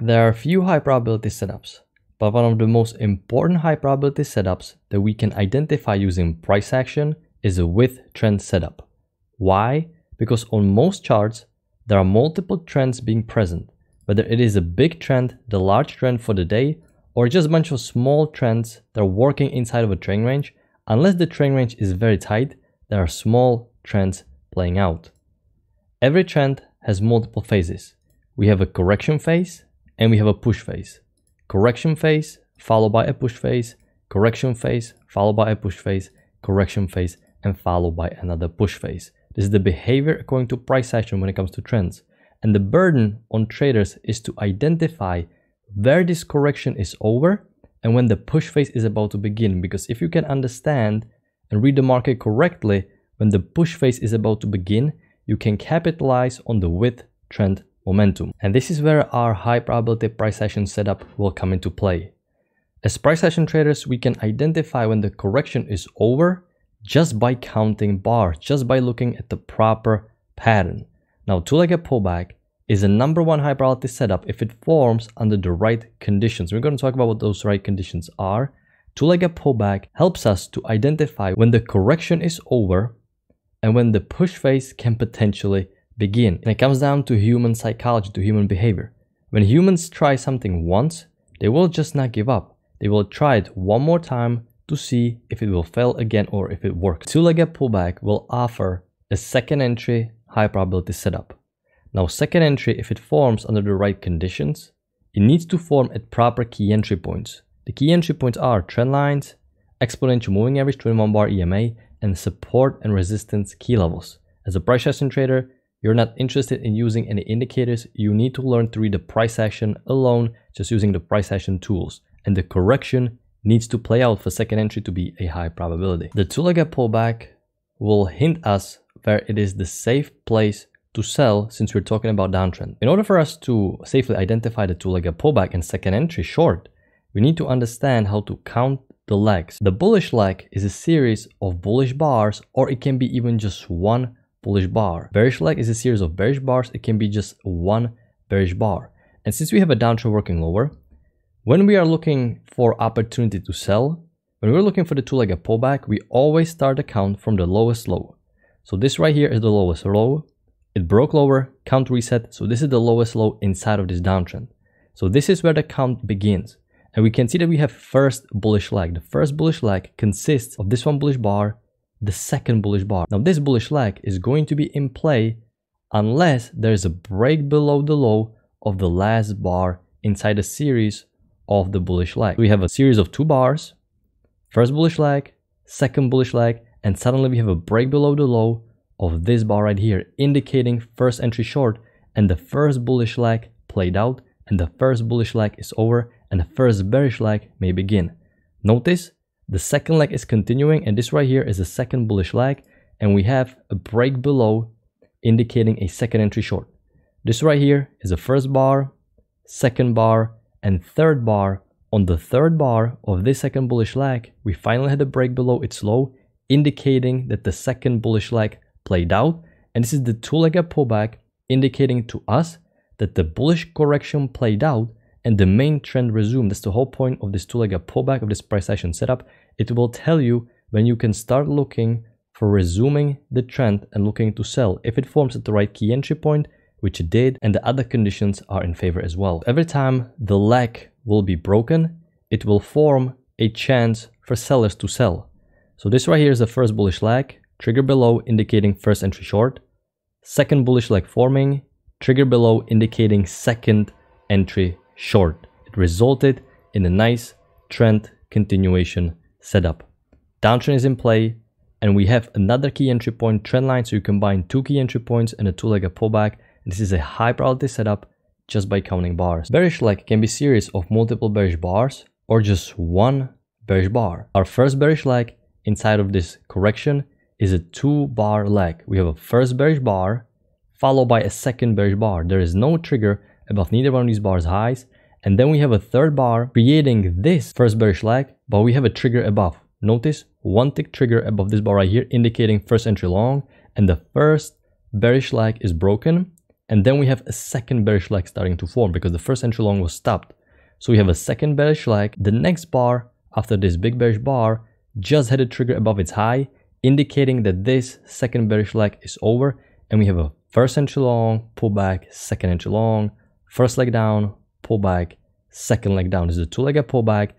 There are a few high probability setups, but one of the most important high probability setups that we can identify using price action is a with trend setup. Why? Because on most charts, there are multiple trends being present, whether it is a big trend, the large trend for the day, or just a bunch of small trends that are working inside of a trend range. Unless the trend range is very tight, there are small trends playing out. Every trend has multiple phases. We have a correction phase and we have a push phase. Correction phase followed by a push phase, correction phase followed by a push phase, correction phase, and followed by another push phase. This is the behavior according to price action when it comes to trends. And the burden on traders is to identify where this correction is over and when the push phase is about to begin. Because if you can understand and read the market correctly, when the push phase is about to begin, you can capitalize on the with trend momentum. And this is where our high probability price action setup will come into play. As price action traders, we can identify when the correction is over just by counting bars, just by looking at the proper pattern. Now, two-legged pullback is a #1 high probability setup if it forms under the right conditions. We're going to talk about what those right conditions are. Two-legged pullback helps us to identify when the correction is over and when the push phase can potentially begin. And it comes down to human psychology, to human behavior. When humans try something once, they will just not give up. They will try it one more time to see if it will fail again or if it works. Two-legged pullback will offer a second entry high probability setup. Now, second entry, if it forms under the right conditions, it needs to form at proper key entry points. The key entry points are trend lines, exponential moving average 21 bar EMA, and support and resistance key levels. As a price action trader, you're not interested in using any indicators. You need to learn to read the price action alone, just using the price action tools. And the correction needs to play out for second entry to be a high probability. The two-legged pullback will hint us where it is the safe place to sell since we're talking about downtrend. In order for us to safely identify the two-legged pullback and second entry short, we need to understand how to count the legs. The bullish leg is a series of bullish bars, or it can be even just one bullish bar. Bearish leg is a series of bearish bars. It can be just one bearish bar. And since we have a downtrend working lower, when we are looking for opportunity to sell, when we're looking for the two-legged pullback, we always start the count from the lowest low. So this right here is the lowest low. It broke lower, count reset. So this is the lowest low inside of this downtrend. So this is where the count begins. And we can see that we have first bullish leg. The first bullish leg consists of this one bullish bar, the second bullish bar. Now this bullish leg is going to be in play unless there is a break below the low of the last bar inside a series of the bullish leg. We have a series of two bars, first bullish leg, second bullish leg, and suddenly we have a break below the low of this bar right here, indicating first entry short, and the first bullish leg played out, and the first bullish leg is over, and the first bearish leg may begin. Notice the second leg is continuing, and this right here is the second bullish leg, and we have a break below indicating a second entry short. This right here is the first bar, second bar, and third bar. On the third bar of this second bullish leg, we finally had a break below its low, indicating that the second bullish leg played out. And this is the two-legged pullback, indicating to us that the bullish correction played out and the main trend resumed. That's the whole point of this two-legged pullback, of this price action setup. It will tell you when you can start looking for resuming the trend and looking to sell if it forms at the right key entry point, which it did, and the other conditions are in favor as well. Every time the leg will be broken, it will form a chance for sellers to sell. So this right here is the first bullish leg, trigger below indicating first entry short, second bullish leg forming, trigger below indicating second entry short. It resulted in a nice trend continuation setup. Downtrend is in play, and we have another key entry point, trend line, so you combine two key entry points and a two-legged pullback. This is a high probability setup just by counting bars. Bearish leg can be a series of multiple bearish bars or just one bearish bar. Our first bearish leg inside of this correction is a 2-bar leg. We have a first bearish bar followed by a second bearish bar. There is no trigger above neither one of these bars highs. And then we have a third bar creating this first bearish leg, but we have a trigger above. Notice one tick trigger above this bar right here indicating first entry long, and the first bearish leg is broken. and then we have a second bearish leg starting to form because the first entry long was stopped. So we have a second bearish leg. The next bar after this big bearish bar just had a trigger above its high, indicating that this second bearish leg is over, and we have a first entry long, pullback, second entry long, first leg down, pullback, second leg down. This is a two-legged pullback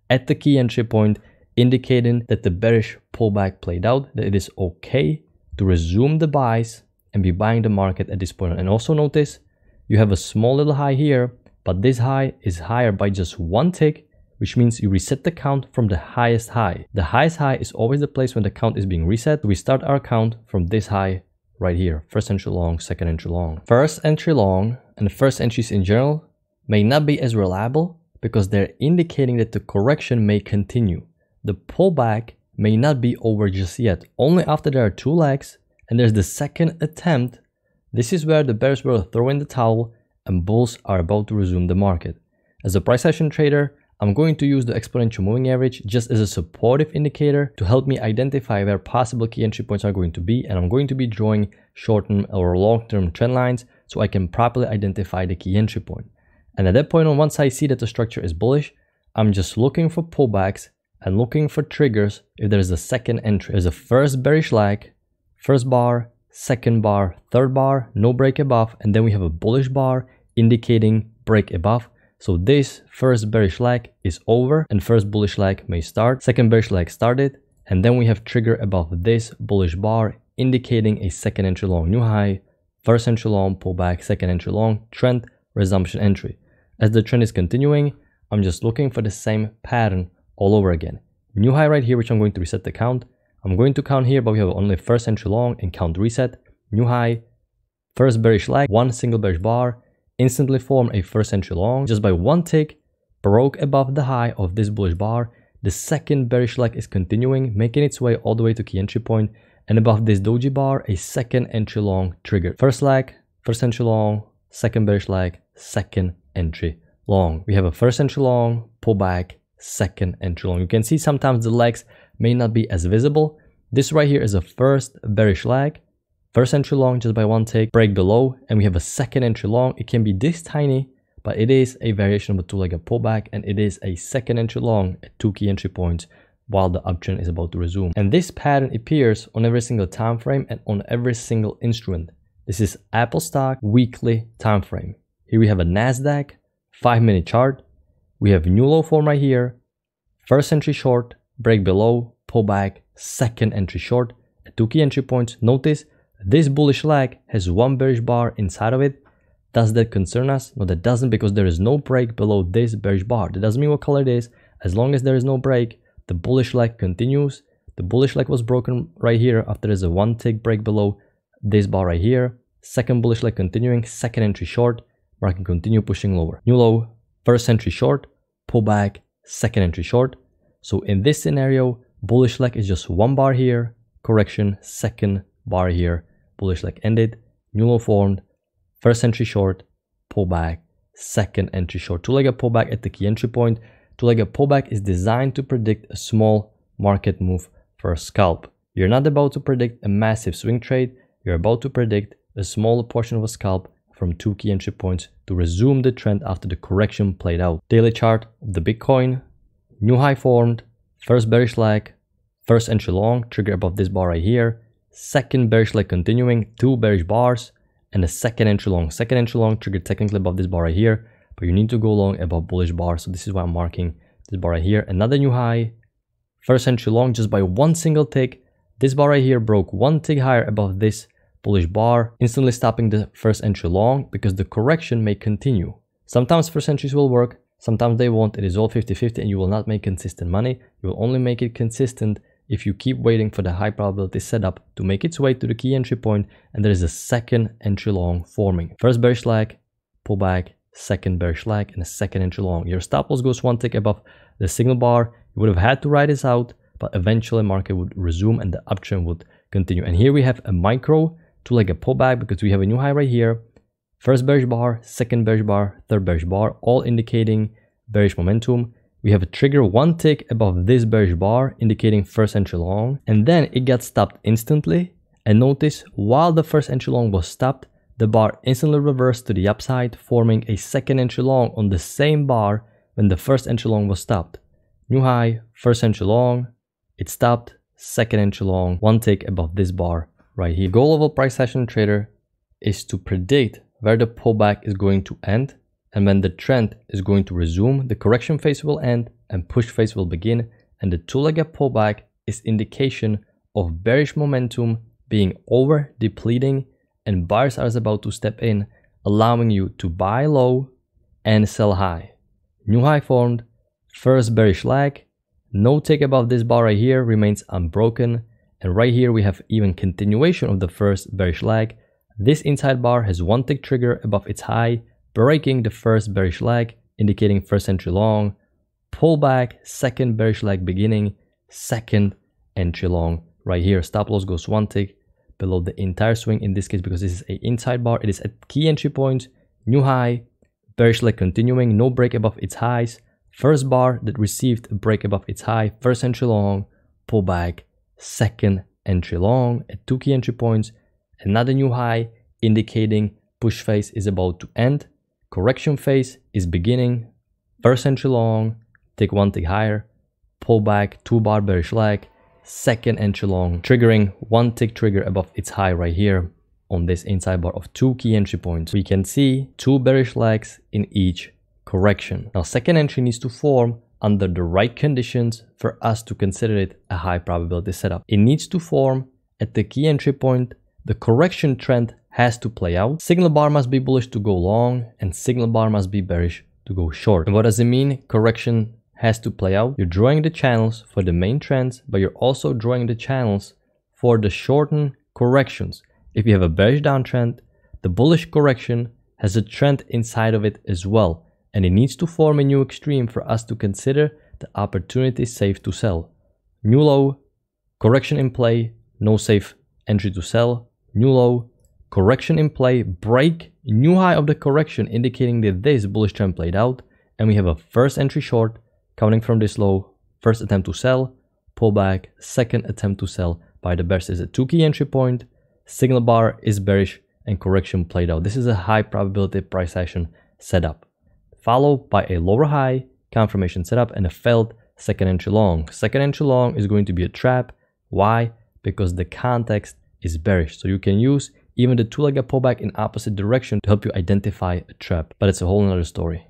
at the key entry point, indicating that the bearish pullback played out, that it is okay to resume the buys and be buying the market at this point. And also notice you have a small little high here, but this high is higher by just one tick, which means you reset the count from the highest high. The highest high is always the place when the count is being reset. We start our count from this high right here. First entry long, second entry long. First entry long and the first entries in general may not be as reliable because they're indicating that the correction may continue. The pullback may not be over just yet. Only after there are two legs and there's the second attempt, this is where the bears will throw in the towel and bulls are about to resume the market. As a price action trader, I'm going to use the exponential moving average just as a supportive indicator to help me identify where possible key entry points are going to be, and I'm going to be drawing short-term or long-term trend lines so I can properly identify the key entry point. And at that point, once I see that the structure is bullish, I'm just looking for pullbacks and looking for triggers if there's a second entry. There's a first bearish leg, first bar, second bar, third bar, no break above, and then we have a bullish bar indicating break above. So this first bearish leg is over and first bullish leg may start. Second bearish leg started, and then we have trigger above this bullish bar indicating a second entry long new high, first entry long pullback, second entry long trend resumption entry. As the trend is continuing, I'm just looking for the same pattern all over again. New high right here, which I'm going to reset the count. I'm going to count here, but we have only first entry long and count reset. New high, first bearish leg, one single bearish bar, instantly form a first entry long just by one tick, broke above the high of this bullish bar. The second bearish leg is continuing, making its way all the way to key entry point, and above this doji bar, a second entry long triggered. First leg, first entry long, second bearish leg, second entry long. We have a first entry long, pullback, second entry long. You can see sometimes the legs may not be as visible. This right here is a first bearish leg, first entry long just by one tick, break below, and we have a second entry long. It can be this tiny, but it is a variation of a two-legged pullback, and it is a second entry long at two key entry points while the uptrend is about to resume. And this pattern appears on every single time frame and on every single instrument. This is Apple stock weekly time frame. Here we have a NASDAQ 5-minute chart. We have new low form right here, first entry short, break below, pullback, second entry short at two key entry points. Notice this bullish leg has one bearish bar inside of it. Does that concern us? No, that doesn't, because there is no break below this bearish bar. That doesn't mean what color it is. As long as there is no break, the bullish leg continues. The bullish leg was broken right here after there's a one tick break below this bar right here. Second bullish leg continuing, second entry short, market continue pushing lower. New low, first entry short, pullback, second entry short. So in this scenario, bullish leg is just one bar here, correction, second bar here, bullish leg ended, new low formed, first entry short, pullback, second entry short. Two-legged pullback at the key entry point. Two-legged pullback is designed to predict a small market move for a scalp. You're not about to predict a massive swing trade. You're about to predict a small portion of a scalp from two key entry points to resume the trend after the correction played out. Daily chart of the Bitcoin, new high formed, first bearish leg, first entry long, trigger above this bar right here, second bearish leg continuing, two bearish bars, and a second entry long. Second entry long triggered technically above this bar right here, but you need to go long above bullish bar. So this is why I'm marking this bar right here. Another new high, first entry long just by one single tick. This bar right here broke one tick higher above this bullish bar, instantly stopping the first entry long because the correction may continue. Sometimes first entries will work, sometimes they won't. It is all 50-50 and you will not make consistent money. You will only make it consistent if you keep waiting for the high probability setup to make its way to the key entry point and there is a second entry long forming. First bearish leg, pullback, second bearish leg, and a second entry long. Your stop loss goes one tick above the signal bar. You would have had to ride this out, but eventually market would resume and the uptrend would continue. And here we have a micro two-legged pullback because we have a new high right here. First bearish bar, second bearish bar, third bearish bar, all indicating bearish momentum. We have a trigger one tick above this bearish bar indicating first entry long, and then it got stopped instantly. And notice while the first entry long was stopped, the bar instantly reversed to the upside, forming a second entry long on the same bar when the first entry long was stopped. New high, first entry long, it stopped, second entry long, one tick above this bar right here. Goal of a price action trader is to predict where the pullback is going to end and when the trend is going to resume, the correction phase will end and push phase will begin, and the two-legged pullback is indication of bearish momentum being over depleting and buyers are about to step in, allowing you to buy low and sell high. New high formed, first bearish leg, no tick above this bar right here remains unbroken, and right here we have even continuation of the first bearish leg. This inside bar has one tick trigger above its high, breaking the first bearish leg, indicating first entry long, pullback, second bearish leg beginning, second entry long. Right here, stop loss goes one tick below the entire swing. In this case, because this is an inside bar, it is at key entry point, new high, bearish leg continuing, no break above its highs, first bar that received a break above its high, first entry long, pullback, second entry long at two key entry points, another new high indicating push phase is about to end, correction phase is beginning, first entry long, take one tick higher, pullback, two bar bearish leg, second entry long, triggering one tick trigger above its high right here on this inside bar of two key entry points. We can see two bearish legs in each correction. Now second entry needs to form under the right conditions for us to consider it a high probability setup. It needs to form at the key entry point. The correction trend has to play out. Signal bar must be bullish to go long and signal bar must be bearish to go short. And what does it mean? Correction has to play out. You're drawing the channels for the main trends, but you're also drawing the channels for the shortened corrections. If you have a bearish downtrend, the bullish correction has a trend inside of it as well, and it needs to form a new extreme for us to consider the opportunity safe to sell. New low, correction in play, no safe entry to sell. New low, correction in play, break, new high of the correction indicating that this bullish trend played out, and we have a first entry short coming from this low, first attempt to sell, pullback, second attempt to sell by the bears is a two key entry point, signal bar is bearish and correction played out. This is a high probability price action setup, followed by a lower high confirmation setup and a failed second entry long. Second entry long is going to be a trap. Why? Because the context is bearish. So you can use even the two-legged pullback in opposite direction to help you identify a trap, but it's a whole nother story.